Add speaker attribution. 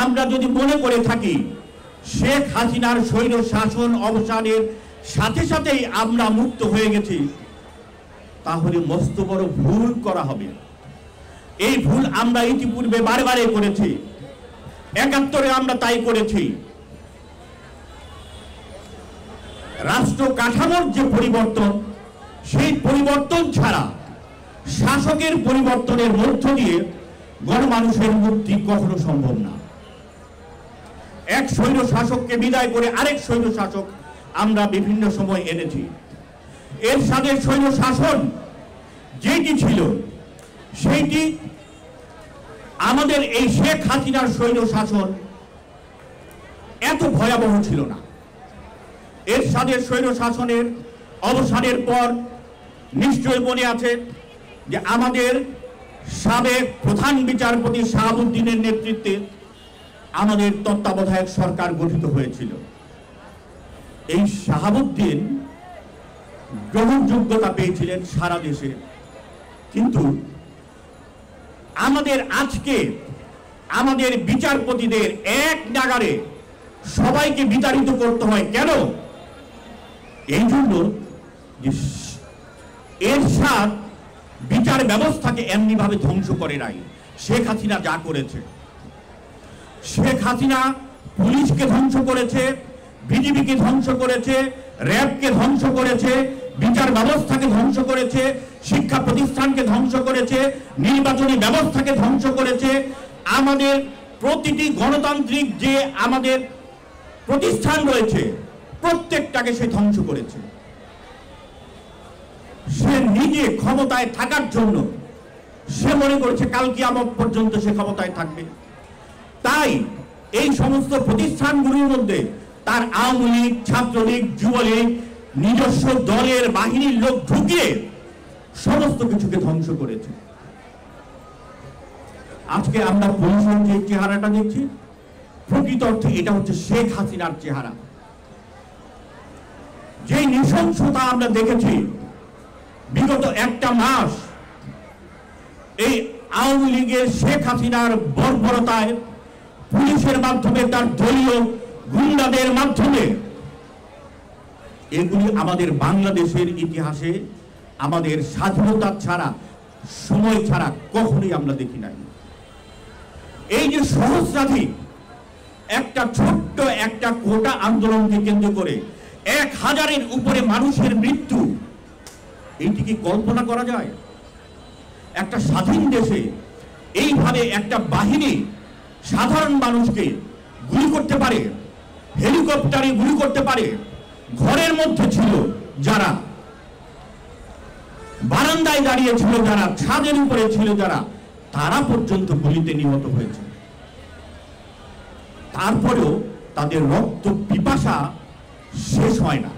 Speaker 1: আমরা যদি মনে করে থাকি শেখ হাসিনার স্বৈর শাসন অবসানের সাথে সাথেই আমরা মুক্ত হয়ে গেছি, তাহলে মস্ত বড় ভুল করা হবে। এই ভুল আমরা ইতিপূর্বে বারবারে করেছি, ৭১ আমরা তাই করেছি। রাষ্ট্র কাঠামোর যে পরিবর্তন, সেই পরিবর্তন ছাড়া শাসকের পরিবর্তনের মধ্য দিয়ে গণমানুষের মুক্তি কখনো সম্ভব না। এক স্বৈর শাসককে বিদায় করে আরেক স্বৈর শাসক আমরা বিভিন্ন সময় এনেছি। এরশাদের স্বৈর শাসন যেটি ছিল সেইটি আমাদের এই শেখ হাসিনার স্বৈর শাসন এত ভয়াবহ ছিল না। এরশাদের স্বৈর শাসনের অবসানের পর নিশ্চয় মনে আছে যে আমাদের সাবেক প্রধান বিচারপতি শাহাবুদ্দিনের নেতৃত্বে আমাদের তত্ত্বাবধায়ক সরকার গঠিত হয়েছিল। এই শাহাবুদ্দিন গ্রহণযোগ্যতা পেয়েছিলেন সারা দেশে, কিন্তু আমাদের আজকে আমাদের বিচারপতিদের এক নাগারে সবাইকে বিতাড়িত করতে হয় কেন? এই জন্য যে এরশাদ বিচার ব্যবস্থাকে এমনি ভাবে ধ্বংস করে নাই। শেখ হাসিনা যা করেছে, শেখ হাসিনা পুলিশকে ধ্বংস করেছে, বিজিবিকে ধ্বংস করেছে, র্যাবকে ধ্বংস করেছে, বিচার ব্যবস্থাকে ধ্বংস করেছে, শিক্ষা প্রতিষ্ঠানকে ধ্বংস করেছে, নির্বাচনী ব্যবস্থাকে ধ্বংস করেছে। আমাদের প্রতিটি গণতান্ত্রিক যে আমাদের প্রতিষ্ঠান রয়েছে প্রত্যেকটাকে সে ধ্বংস করেছে। সে নিজে ক্ষমতায় থাকার জন্য সে মনে করেছে কাল কিয়ামত পর্যন্ত সে ক্ষমতায় থাকবে। তাই এই সমস্ত প্রতিষ্ঠানগুলির মধ্যে তার আওয়ামী লীগ, ছাত্রলীগ, যুবলীগ, নিজস্ব দলের বাহিনীর লোক ঢুকিয়ে সমস্ত কিছুকে ধ্বংস করেছে। আজকে আমরা পুলিশের যে চেহারাটা দেখছি, প্রকৃত অর্থে এটা হচ্ছে শেখ হাসিনার চেহারা। যে নৃশংসতা আমরা দেখেছি বিগত একটা মাস, এই আওয়ামী লীগের শেখ হাসিনার বর্বরতায় পুলিশের মাধ্যমে, তার দলীয় গুন্ডাদের মাধ্যমে, এগুলি আমাদের বাংলাদেশের ইতিহাসে আমাদের স্বাধীনতা ছাড়া, সময় ছাড়া কখনোই আমরা দেখি নাই। এই যে সহস্রাধিক একটা ছোট্ট একটা কোটা আন্দোলনকে কেন্দ্র করে ১,০০০-এর উপরে মানুষের মৃত্যু, এইটি কি কল্পনা করা যায়? একটা স্বাধীন দেশে এইভাবে একটা বাহিনী সাধারণ মানুষকে গুলি করতে পারে, হেলিকপ্টারে গুলি করতে পারে। ঘরের মধ্যে ছিল যারা, বারান্দায় দাঁড়িয়ে ছিল যারা, ছাদের উপরে ছিল যারা, তারা পর্যন্ত গুলিতে নিহত হয়েছে। তারপরেও তাদের রক্ত পিপাসা শেষ হয় না।